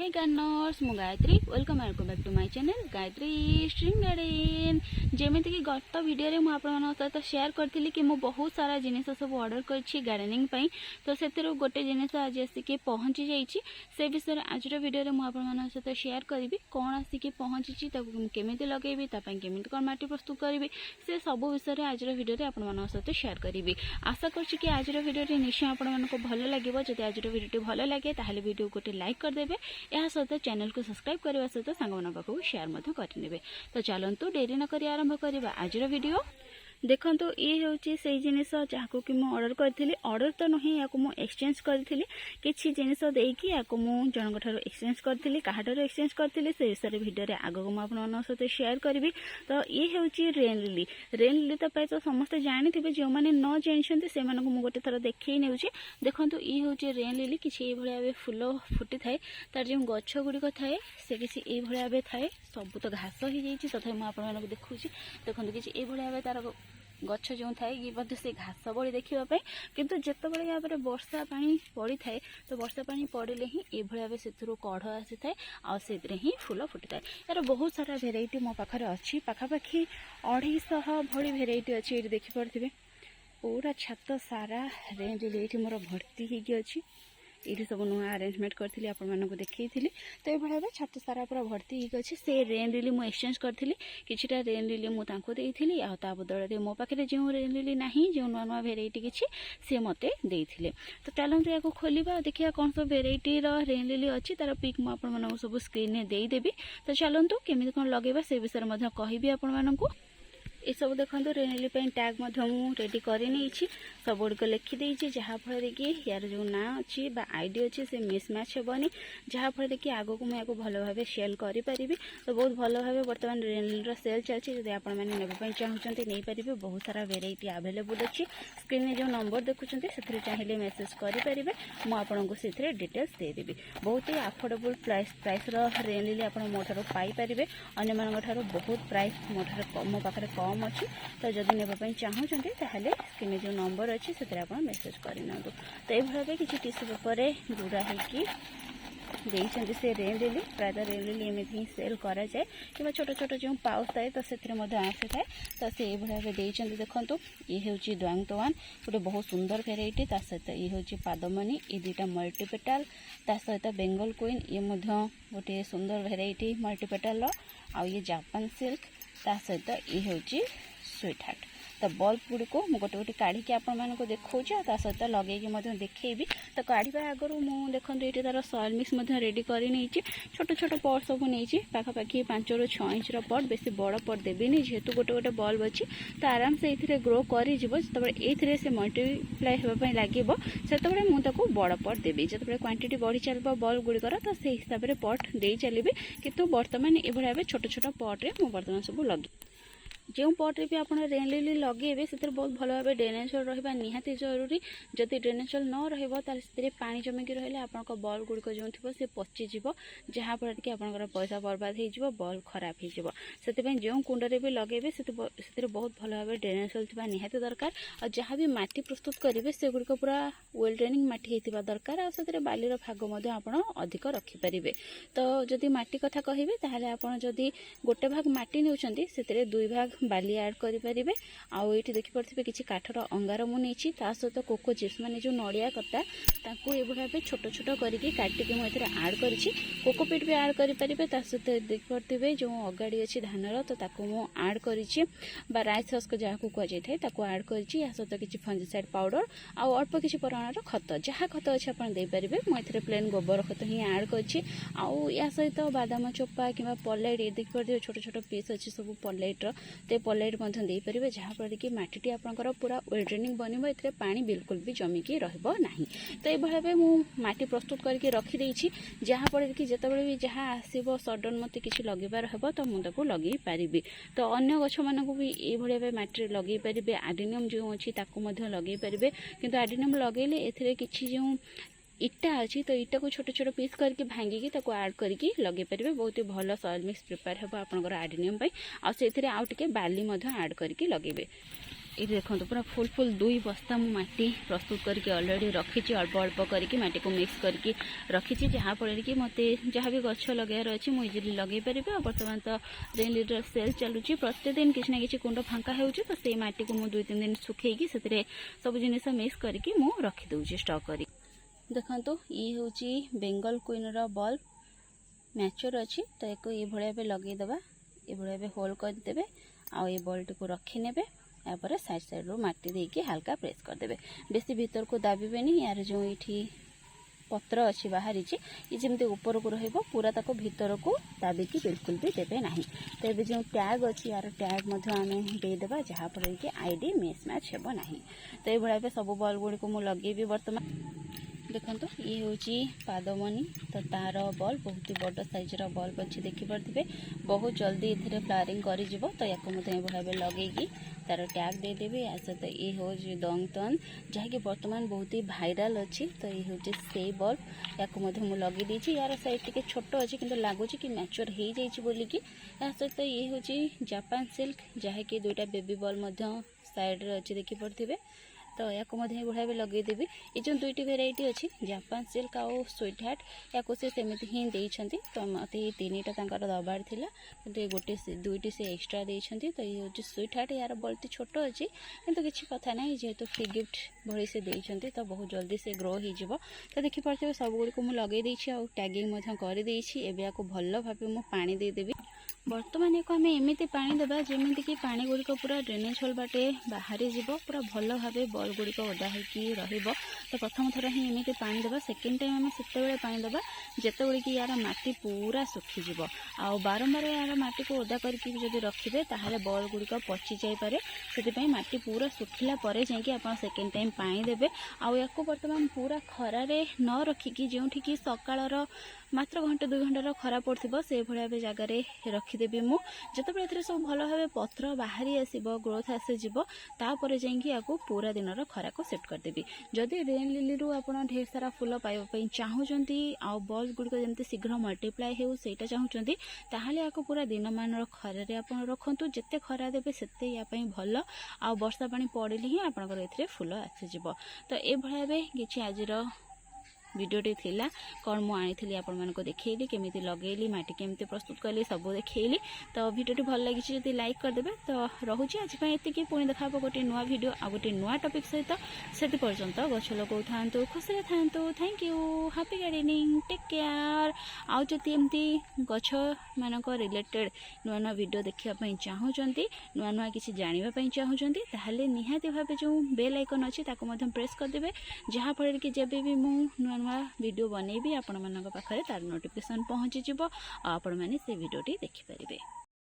हे gardeners मु Gayatri welcome back to my channel Gayatri stream garden जमीती कि गत वीडियो रे मु सहित शेयर करथिली कि मु बहुत सारा जिनिस सब ऑर्डर करछि गार्डनिंग पई तो सेतिर गोटे जिनिस आज आसिके पहुंची जाइछि से विषय आज वीडियो रे मु सहित शेयर करिवि कोन आसिके पहुंची ताकू केमिति लगेबी ता पई केमिति कोन माटी प्रस्तुत करिवि से सब विषय आज वीडियो रे आपन सहित शेयर करिवि आशा करछि कि आज वीडियो रे निश्चय आपन को भल लागिवो जदि आज वीडियो भल लागे ताहले वीडियो गोटे लाइक कर देबे यह सहित चैनल को सब्सक्राइब करने सहित सांग पाखु शेयर करने तो चलतु डेरी न करी आरंभ करवा आज वीडियो देखो ये हूँ से जिनस जहाँ कि ऑर्डर करी ऑर्डर तो नुहे या एक्सचेंज करी किसी जिनस देकी या जन एक्सचेंज करी क्या एक्सचेंज करी से विषय भिडियो आग को मुझे सहित शेयर करी तो ये हूँ रेन लिली तो प्रायः समस्ते जानी जो मैंने न जानते से गोटे थर देखी नौ देखो ये हूँ रेन लिली किसी भाव फूल फुटी थाए तार जो गछ गुड़िक थाए से किसी ये भाव थाए सब तो घास हो जाए तथा मुझे देखुँ देखो किसी ये भाव तार गछ जो थाए ये से घास बड़ी देखापी किंतु जितेबाला यहाँ पर वर्षा पानी पड़ी थाए तो वर्षा पानी पड़े ही ये भाव से कढ़ आसी थाए आउ ही फूल फुटी थाए यार बहुत सारा भेराइटी मो पाखे अच्छी पाखापाखि 250 भली भेराइटी अच्छी ये देखिपे पूरा छात सारा रेंज ये मोर भर्ती होगी ये सब नुआ अरेंजमेंट करी आपको देखी तो ये भाव छात सारा पूरा भर्ती होगी से रेन लिली मुझे एक्सचेंज करी किछिटा रेन लिली मुझे आ बदल मो पाखे जो रेन लिली ना जो नुआ नुआ भेराइटी किसी सी मते देइथिले तो चलते या खोलिबा देखिया कौन सब भेराइटी रेन लिली अच्छी तार पिक मुझे सब स्क्रीन में देदेवी तो चलतु केमी कौन लगेगा से विषय में कहबी आपको ये सब देखो रेन लिली टैग रेडी कर सब गुड़िक लिखिदे जहाँफल कि यार जो ना अच्छी आईडी अच्छी से मिसमैच हेनी जहाँफल कि आगक मुझे भल भाव सेल करी तो बहुत भल भाव बर्तमान रेन लिली सेल चलती जब आप चाहते नहीं पारे बहुत सारा भेराइटी आवेलेबल अच्छी स्क्रीन में जो नंबर देखुं से चाहिए मेसेज करेंगे मुझे डिटेल्स देदेवी बहुत ही अफोर्डेबल प्राइस रेन लिली आप मो पाइपर अन्य बहुत प्राइस मो पाखे कम अच्छी तो जब नापी चाहते ताहले स्क्रीन में जो नंबर अच्छी से आप मेसेज करना तो ये भाव किसी टिश्यू पेपर गुड़ा होती से रेन लिली प्रायः रेन लिली एमती ही सेल कराए कि छोट छोट जो पाउच थाए तो से आसी थाए तो से भाव देखो ये हूँ द्वांगतवान गोटे बहुत सुंदर भेराइटी सहित ये हूँ पादमनी ये दुटा मल्टीपेटाल सहित बेंगल क्वीन ये गोटे सुंदर भेराइटी मल्टीपेटाल आ ये जापान सिल्क सहित ये हूँ स्वीट हार्ट तो बल्ब गुड़िक गोटे गोटे काढ़ी आपको देखा सहित लगे देखी तो काढ़ा आगर मुझे देखो ये तार सॉइल मिक्स रेडी कर छोट छोट पट सब नहीं पाखापाखि 5 ରୁ 6 इंच पट बेसी बड़ पट देवी जेहेतु गोटे गोटे बल्ब अच्छी तो आराम से ये ग्रो कर ये से मल्टीप्लाई होगापी लगे से मुझे बड़ पट देवी जो क्वांटिटी बढ़ी चलो बल्ब गुड़िकर तो से हिसाब से पट दे चलिए किंतु बर्तमान ये भाव छोट छोट पट्रे मुझे बर्तमान सब लगे जो पट्रे भी आप रेन लिली लगे से बहुत भल भाव ड्रेनेज रहा निहाती जरूरी जदि ड्रेनेज न रही पानी जमिकी रही आप बल्ब गुड़िक जो थी सी पचिज जहाँफल कि आप पैसा बर्बाद हो बल्ब खराब हो जो कुंडे भी लगे से बहुत भल भाव ड्रेनेज चलता निहाती दरकार और जहाँ भी माटी प्रस्तुत करेंगे से गुड़िक पूरा वेल ड्रेनिंग माटी होता दरकार आ बालीर भाग आप अधिक रखिपारे तो जदि माटी कथा कहे ताहले आप जदि गोटे भाग माटी नौकरी से 2 भाग बाली ऐड करें आउ ये देखिपे किसी काठर अंगार मुझे सहित कोको चिप्स माने जो नड़िया कता ये भाव छोट छोट करके काटिक मुझे ऐड कर कोकोपीट भी ऐड करेंगे सहित देखिपे जो अगाड़ी अच्छी धानर तो मुझे ऐड कर राइस हस्क जहाँ को कहुए ऐड कर सहित किसी फंजीसाइड पाउडर आउ अल्प किसी परिमाण खत जहाँ खत अच्छे आप देपारे मुझे प्लेन गोबर खत ही ऐड कर सहित बादाम चोपा कि पलेट ये देखिए छोट छोट पीस अच्छी सब पलेट्र तो पलेट देपारे जहाँफल कि मटी आपंकर पूरा वेल ड्रेनिंग बनब ए पानी बिल्कुल भी जमिकी रहा तो ये भाव मुझे प्रस्तुत करके रखीदे जहाँफल कि जितेबाला भी जहाँ आसो सडन मत कि लगेबार हम तो मुझे लगे पारि तो अन्य गछ मानक भी ये भाव मटी लगे पारे आडिनियम जो अच्छी लगे पारे किंतु आडिनियम लगेले ए किसी जो इटा अच्छी तो इटा को छोट छोट पीस करके भांगिकी ऐड करके लगे पारे बहुत ही भल सॉइल मिक्स प्रिपेयर हे आपंकर आडिनियम आउ से आउ टे बाली ऐड करके लगे ये देखो पूरा फुल फुल 2 बस्ता मु माटी प्रस्तुत करके ऑलरेडी रखी अल्प अल्प करके माटी को मिक्स करके रखी जहाँफल कि मत जहाँ भी गछ लगार अच्छे मुझे इजिली लगे पारे। और बर्तमान तो रेन लीडर सेल चलुची प्रत्येक दिन किसी ना कि कुंड फांका हो तो से माटी को मुझे 2-3 दिन सुखैकी से सब जिन मिक्स करके मु रखीदे स्टॉक कर। देखो ये हूँ बेंगल क्वीन बल्ब मैच्योर अच्छी तो एक ये भाया लगेदेवा ये भाया होल करदे आउ ये बल्ब को रखी ने यापर साइड साइड रू माटी देके हल्का प्रेस करदे बेसी भीतर को दाबिबेनी। यार जो ये पत्र अच्छी बाहरी ये जमी ऊपर को रहिबो पूरा ताको भीतर को दाबिकी बिल्कुल भी देबे नहीं। तो ये जो टैग अच्छी यार टैग आम देदेबा जहाँफल कि आईडी मिस मैच हेबो नहीं। तो ये भाया सब बल्ब गुड़ी को मुझे लगेबी। बर्तमान देखो ये हूँ पादमनी तो तार बल्ब बहुत ही बड़ साइजर बल्ब अच्छी देखिपे बहुत जल्दी ये फ्लावरिंग कर तो या भाव लगे तार टैग देदेवी। या सहित ये हूँ दंगतन जहाँकि बर्तमान बहुत ही भाइराल अच्छी। तो ये हूँ से बल्ब या मुझे लगे यार साइड टे छोट अच्छी कि लगुच कि मैच्योर हो जाइए। या सहित ये हूँ जापान सिल्क जहाँकि 2टा बेबी बल्ब साइड अच्छी देखिपे तो या भाया लगेदेवी। ये जो 2टी भेराइटी अच्छी जापान सिल्क आउ स्वीट हार्ट या से सेमती ही देती। तो मत ये 3टा दबार थिला किंतु ये गोटे 2टी से एक्स्ट्रा देती। तो ये हूँ स्वीट हार्ट यार बल्टी छोट अच्छी किंतु किसी कथा ना जेहेतु फ्री गिफ्ट भली से देती तो बहुत जल्दी से ग्रो हो। तो देखिपे सब गुड़ी को मुझे लगे टैगिंग करदेसी। एवं भल भाव मुझे पानी देदेवी। बर्तमान एक आम एमती पानी देवा जमीती कि पानी गुड़िक पूरा ड्रेनेज होल बाटे बाहरी जीव पूरा भल भाव बल गुड़िक ओदा हो। तो प्रथम थर ही एमती पानी देवा सेकेंड टाइम आम से पानी देवा जिते कि यार माटी पूरा सुखीज आ बारंबार यार माटी को ओदा करके जब रखिए ताहले बल गुड़िक पची जापे से माटी पूरा सुखिला पर जाकि सेकेंड टाइम पानी देवे। आउ बर्तमान पूरा खरारे न रखिकी जो सकाळ मात्र घंटे 2 घंटार खरा पड़ो से भाया जगार रखीदेवी मु जिते सब भल भाव पत्र बाहरी आसब ग्रोथ आसीज तापर जाकि पूरा दिन खरा को सेट करदेवी। जदि रेन लिली रू आप ढेर सारा फूल पाइबा चाहूँगी आउ बल्ब गुड़िक जमी शीघ्र मल्टीप्लाई हो सेटा चाहूँगी ताहले पूरा दिन मान खरारे आप रखु जिते खरा देवे सेते या भल आ वर्षा पानी पड़े ही आपंकर फूल आसीज। तो ये भाया कि आज भिडियोटी थिला कौन मुझे आपको देखली केमी लगेली माटी केमी प्रस्तुत कली सब देखली। तो भिडियोटी भल लगी जब लाइक करदे तो रोचे आज ये पुणी देखा गोटे नुआ भिडियो आ गोटे नुआ टॉपिक सहित से पर्यंत गछ लगौ था खुशी था। Thank you happy gardening take care. आउ जदि एमती गछ मान रिलेटेड नुआ नुआ भिडियो देखा चाहूँगी नुआ नुआ किसी जानापी चाहूँगी ताहले निहाती भाव जो बेल आइकन अच्छी प्रेस करदे जहाँफल कि जब भी मु नुआ वीडियो बनैबी आपण मानक पाखरे तार नोटिफिकेशन पहुँची आपण माने से वीडियोटी देखि परिबे।